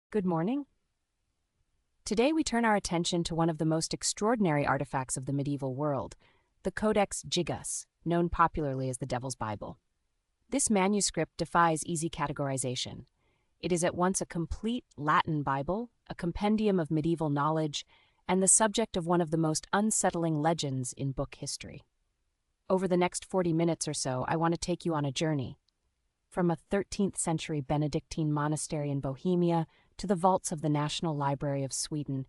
Good morning. Today we turn our attention to one of the most extraordinary artifacts of the medieval world, the Codex Gigas, known popularly as the Devil's Bible. This manuscript defies easy categorization. It is at once a complete Latin Bible, a compendium of medieval knowledge, and the subject of one of the most unsettling legends in book history. Over the next 40 minutes or so, I want to take you on a journey. From a 13th century Benedictine monastery in Bohemia to the vaults of the National Library of Sweden,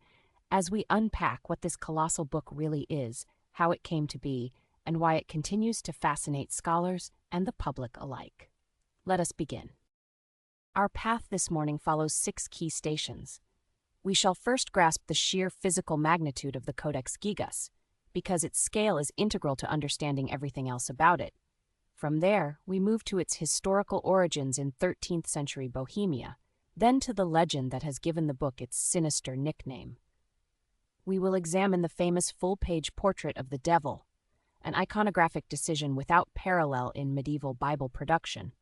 as we unpack what this colossal book really is, how it came to be, and why it continues to fascinate scholars and the public alike. Let us begin. Our path this morning follows 6 key stations. We shall first grasp the sheer physical magnitude of the Codex Gigas, because its scale is integral to understanding everything else about it. From there, we move to its historical origins in 13th century Bohemia, then to the legend that has given the book its sinister nickname. We will examine the famous full-page portrait of the devil, an iconographic decision without parallel in medieval Bible production,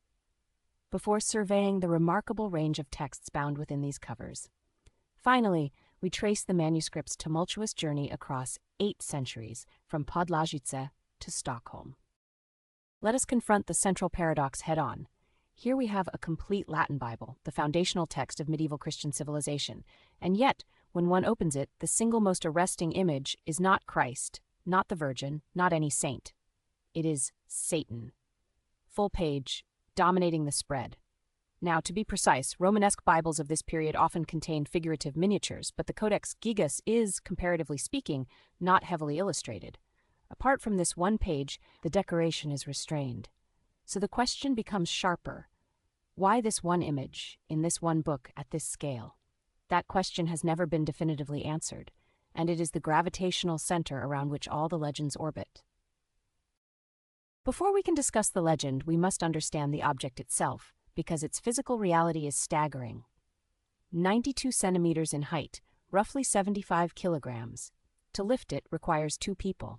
before surveying the remarkable range of texts bound within these covers. Finally, we trace the manuscript's tumultuous journey across 8 centuries, from Podlažice to Stockholm. Let us confront the central paradox head-on. Here we have a complete Latin Bible, the foundational text of medieval Christian civilization, and yet, when one opens it, the single most arresting image is not Christ, not the Virgin, not any saint. It is Satan. Full page, dominating the spread. Now, to be precise, Romanesque Bibles of this period often contain figurative miniatures, but the Codex Gigas is, comparatively speaking, not heavily illustrated. Apart from this one page, the decoration is restrained. So the question becomes sharper. Why this one image, in this one book, at this scale? That question has never been definitively answered, and it is the gravitational center around which all the legends orbit. Before we can discuss the legend, we must understand the object itself, because its physical reality is staggering. 92 centimeters in height, roughly 75 kilograms. To lift it requires 2 people.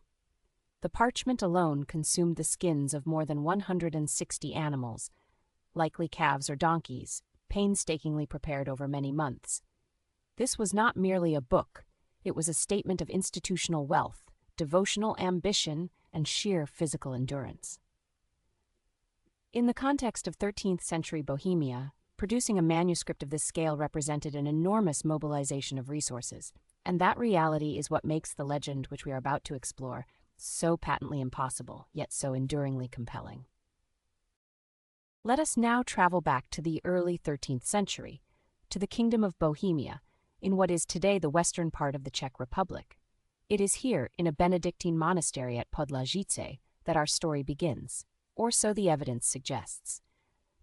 The parchment alone consumed the skins of more than 160 animals, likely calves or donkeys, painstakingly prepared over many months. This was not merely a book, it was a statement of institutional wealth, devotional ambition, and sheer physical endurance. In the context of 13th century Bohemia, producing a manuscript of this scale represented an enormous mobilization of resources, and that reality is what makes the legend which we are about to explore so patently impossible, yet so enduringly compelling. Let us now travel back to the early 13th century, to the Kingdom of Bohemia, in what is today the western part of the Czech Republic. It is here, in a Benedictine monastery at Podlažice, that our story begins, or so the evidence suggests.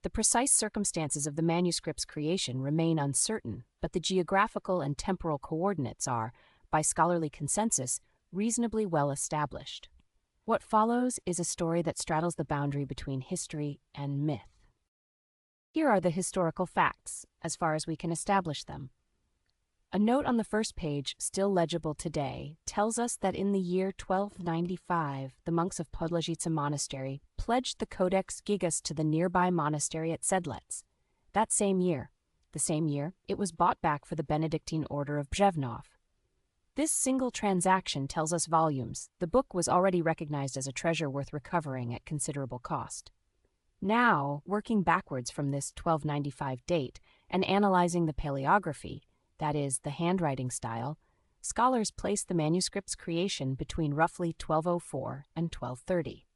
The precise circumstances of the manuscript's creation remain uncertain, but the geographical and temporal coordinates are, by scholarly consensus, reasonably well established. What follows is a story that straddles the boundary between history and myth. Here are the historical facts, as far as we can establish them. A note on the first page, still legible today, tells us that in the year 1295, the monks of Podlažice Monastery pledged the Codex Gigas to the nearby monastery at Sedlec. That same year, it was bought back for the Benedictine order of Břevnov. This single transaction tells us volumes. The book was already recognized as a treasure worth recovering at considerable cost. Now, working backwards from this 1295 date and analyzing the paleography, that is, the handwriting style, scholars place the manuscript's creation between roughly 1204 and 1230.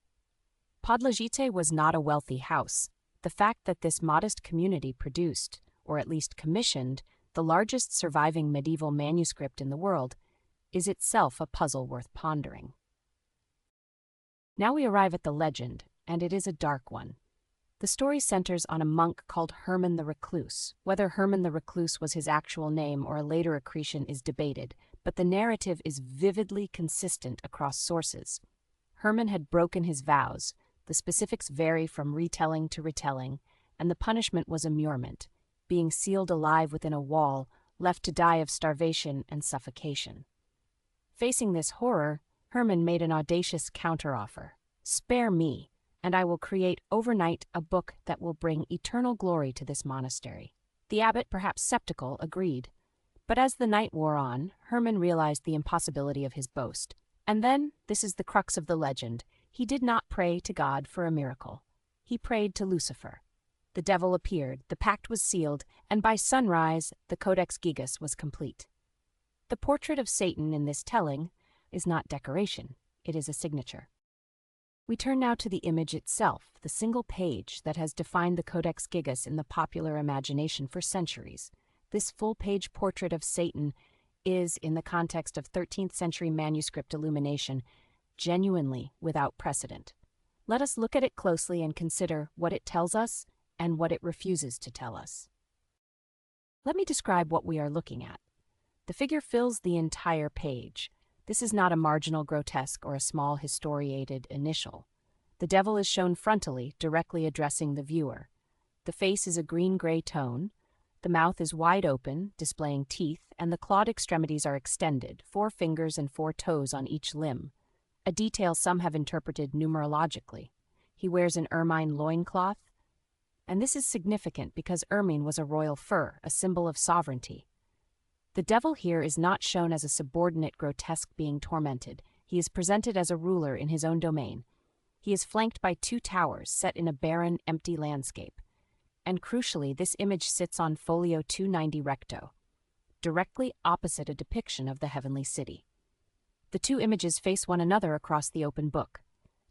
Podlažice was not a wealthy house. The fact that this modest community produced, or at least commissioned, the largest surviving medieval manuscript in the world is itself a puzzle worth pondering. Now we arrive at the legend, and it is a dark one. The story centers on a monk called Herman the Recluse. Whether Herman the Recluse was his actual name or a later accretion is debated, but the narrative is vividly consistent across sources. Herman had broken his vows. The specifics vary from retelling to retelling, and the punishment was immurement, being sealed alive within a wall, left to die of starvation and suffocation. Facing this horror, Herman made an audacious counteroffer. Spare me, and I will create overnight a book that will bring eternal glory to this monastery. The abbot, perhaps skeptical, agreed. But as the night wore on, Herman realized the impossibility of his boast. And then, this is the crux of the legend, he did not pray to God for a miracle. He prayed to Lucifer. The devil appeared, the pact was sealed, and by sunrise, the Codex Gigas was complete. The portrait of Satan in this telling is not decoration, it is a signature. We turn now to the image itself, the single page that has defined the Codex Gigas in the popular imagination for centuries. This full-page portrait of Satan is, in the context of 13th century manuscript illumination, genuinely without precedent. Let us look at it closely and consider what it tells us and what it refuses to tell us. Let me describe what we are looking at. The figure fills the entire page. This is not a marginal grotesque or a small historiated initial. The devil is shown frontally, directly addressing the viewer. The face is a green-gray tone. The mouth is wide open, displaying teeth, and the clawed extremities are extended, 4 fingers and 4 toes on each limb, a detail some have interpreted numerologically. He wears an ermine loincloth, and this is significant because ermine was a royal fur, a symbol of sovereignty. The devil here is not shown as a subordinate grotesque being tormented. He is presented as a ruler in his own domain. He is flanked by 2 towers set in a barren, empty landscape. And crucially, this image sits on folio 290 recto, directly opposite a depiction of the heavenly city. The 2 images face one another across the open book.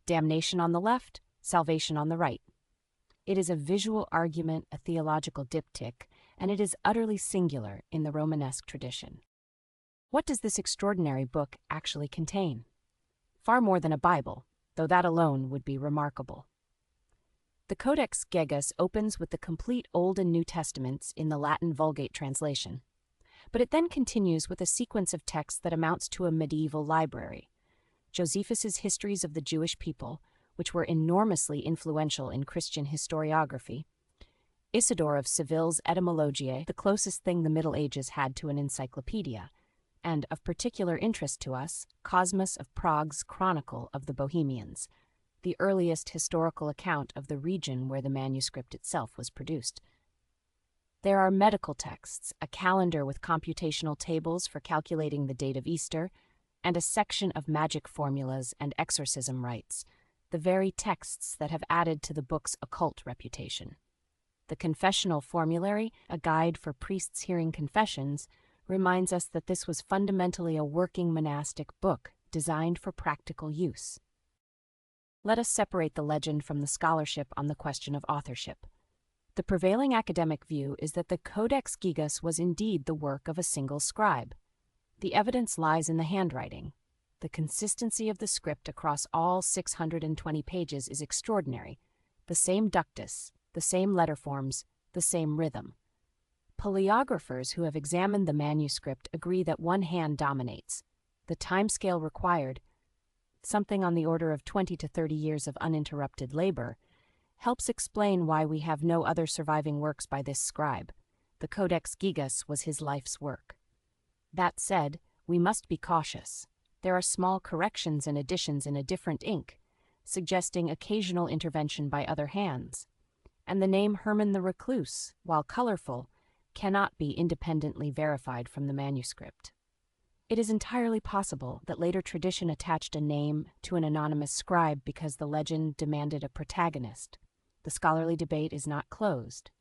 Damnation on the left, salvation on the right. It is a visual argument, a theological diptych, and it is utterly singular in the Romanesque tradition. What does this extraordinary book actually contain? Far more than a Bible, though that alone would be remarkable. The Codex Gigas opens with the complete Old and New Testaments in the Latin Vulgate translation, but it then continues with a sequence of texts that amounts to a medieval library. Josephus's Histories of the Jewish People, which were enormously influential in Christian historiography, Isidore of Seville's Etymologiae, the closest thing the Middle Ages had to an encyclopedia, and, of particular interest to us, Cosmas of Prague's Chronicle of the Bohemians, the earliest historical account of the region where the manuscript itself was produced. There are medical texts, a calendar with computational tables for calculating the date of Easter, and a section of magic formulas and exorcism rites, the very texts that have added to the book's occult reputation. The confessional formulary, a guide for priests hearing confessions, reminds us that this was fundamentally a working monastic book designed for practical use. Let us separate the legend from the scholarship on the question of authorship. The prevailing academic view is that the Codex Gigas was indeed the work of a single scribe. The evidence lies in the handwriting. The consistency of the script across all 620 pages is extraordinary. The same ductus, the same letter forms, the same rhythm. Paleographers who have examined the manuscript agree that one hand dominates. The timescale required, something on the order of 20 to 30 years of uninterrupted labor, helps explain why we have no other surviving works by this scribe. The Codex Gigas was his life's work. That said, we must be cautious. There are small corrections and additions in a different ink, suggesting occasional intervention by other hands. And the name Herman the Recluse, while colorful, cannot be independently verified from the manuscript. It is entirely possible that later tradition attached a name to an anonymous scribe because the legend demanded a protagonist. The scholarly debate is not closed.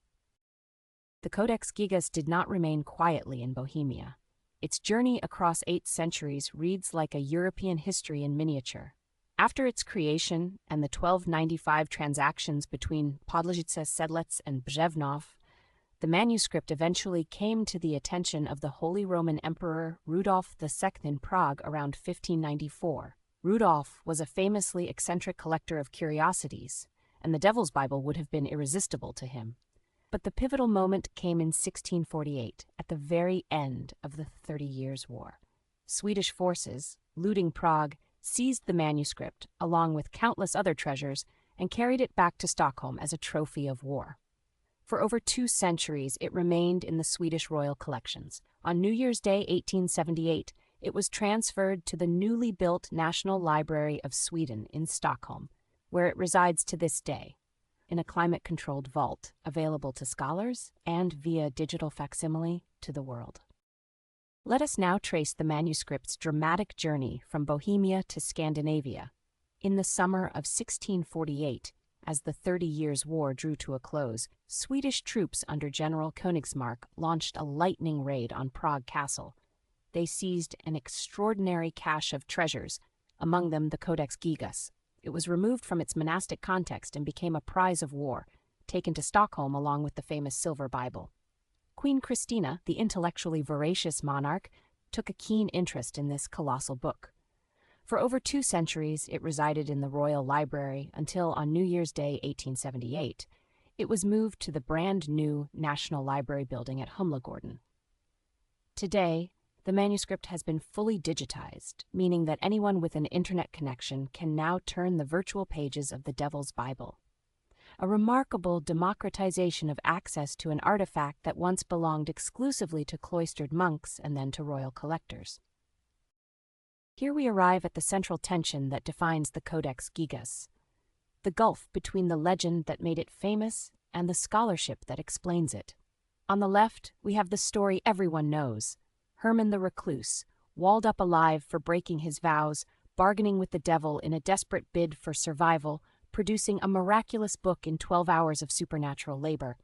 The Codex Gigas did not remain quietly in Bohemia. Its journey across 8 centuries reads like a European history in miniature. After its creation and the 1295 transactions between Podlažice, Sedlec, and Břevnov, the manuscript eventually came to the attention of the Holy Roman Emperor Rudolf II in Prague around 1594. Rudolf was a famously eccentric collector of curiosities, and the Devil's Bible would have been irresistible to him. But the pivotal moment came in 1648, at the very end of the 30 Years' War. Swedish forces, looting Prague, seized the manuscript, along with countless other treasures, and carried it back to Stockholm as a trophy of war. For over 2 centuries, it remained in the Swedish royal collections. On New Year's Day 1878, it was transferred to the newly built National Library of Sweden in Stockholm, where it resides to this day. in a climate-controlled vault, available to scholars and via digital facsimile to the world. Let us now trace the manuscript's dramatic journey from Bohemia to Scandinavia. In the summer of 1648, as the 30 Years' War drew to a close, Swedish troops under General Königsmark launched a lightning raid on Prague Castle. They seized an extraordinary cache of treasures, among them the Codex Gigas. It was removed from its monastic context and became a prize of war, taken to Stockholm along with the famous Silver Bible. Queen Christina, the intellectually voracious monarch, took a keen interest in this colossal book. For over 2 centuries, it resided in the Royal Library until, on New Year's Day 1878, it was moved to the brand-new National Library building at Humlegården. Today, the manuscript has been fully digitized, meaning that anyone with an internet connection can now turn the virtual pages of the Devil's Bible. A remarkable democratization of access to an artifact that once belonged exclusively to cloistered monks and then to royal collectors. Here we arrive at the central tension that defines the Codex Gigas, the gulf between the legend that made it famous and the scholarship that explains it. On the left, we have the story everyone knows: Herman the Recluse, walled up alive for breaking his vows, bargaining with the devil in a desperate bid for survival, producing a miraculous book in 12 hours of supernatural labor.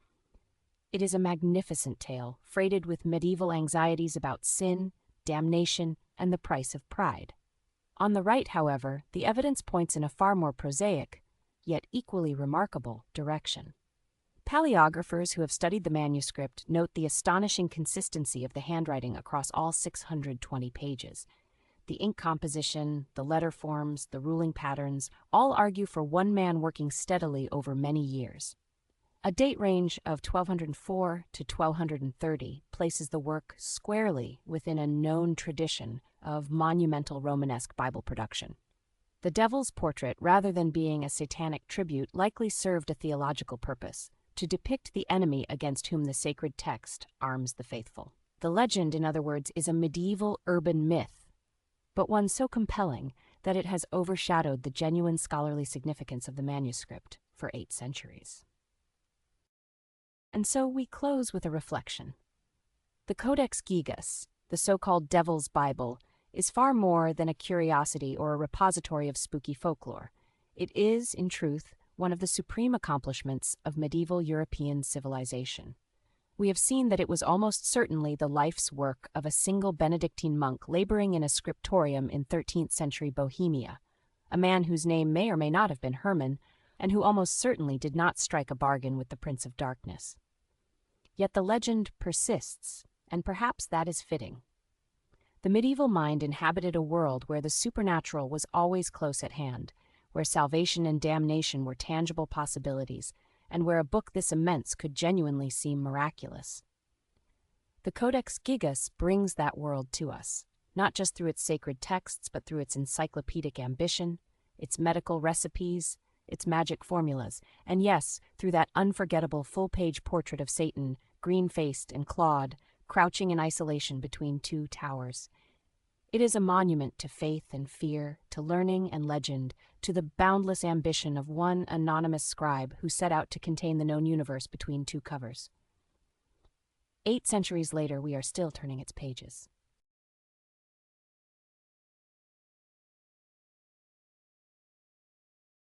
It is a magnificent tale, freighted with medieval anxieties about sin, damnation, and the price of pride. On the right, however, the evidence points in a far more prosaic, yet equally remarkable, direction. Paleographers who have studied the manuscript note the astonishing consistency of the handwriting across all 620 pages. The ink composition, the letter forms, the ruling patterns, all argue for one man working steadily over many years. A date range of 1204 to 1230 places the work squarely within a known tradition of monumental Romanesque Bible production. The devil's portrait, rather than being a satanic tribute, likely served a theological purpose, to depict the enemy against whom the sacred text arms the faithful. The legend, in other words, is a medieval urban myth, but one so compelling that it has overshadowed the genuine scholarly significance of the manuscript for 8 centuries. And so we close with a reflection. The Codex Gigas, the so-called Devil's Bible, is far more than a curiosity or a repository of spooky folklore. It is, in truth, one of the supreme accomplishments of medieval European civilization. We have seen that it was almost certainly the life's work of a single Benedictine monk laboring in a scriptorium in 13th century Bohemia, a man whose name may or may not have been Herman, and who almost certainly did not strike a bargain with the Prince of Darkness. Yet the legend persists, and perhaps that is fitting. The medieval mind inhabited a world where the supernatural was always close at hand, where salvation and damnation were tangible possibilities, and where a book this immense could genuinely seem miraculous. The Codex Gigas brings that world to us, not just through its sacred texts, but through its encyclopedic ambition, its medical recipes, its magic formulas, and yes, through that unforgettable full-page portrait of Satan, green-faced and clawed, crouching in isolation between 2 towers. It is a monument to faith and fear, to learning and legend, to the boundless ambition of one anonymous scribe who set out to contain the known universe between 2 covers. 8 centuries later, we are still turning its pages.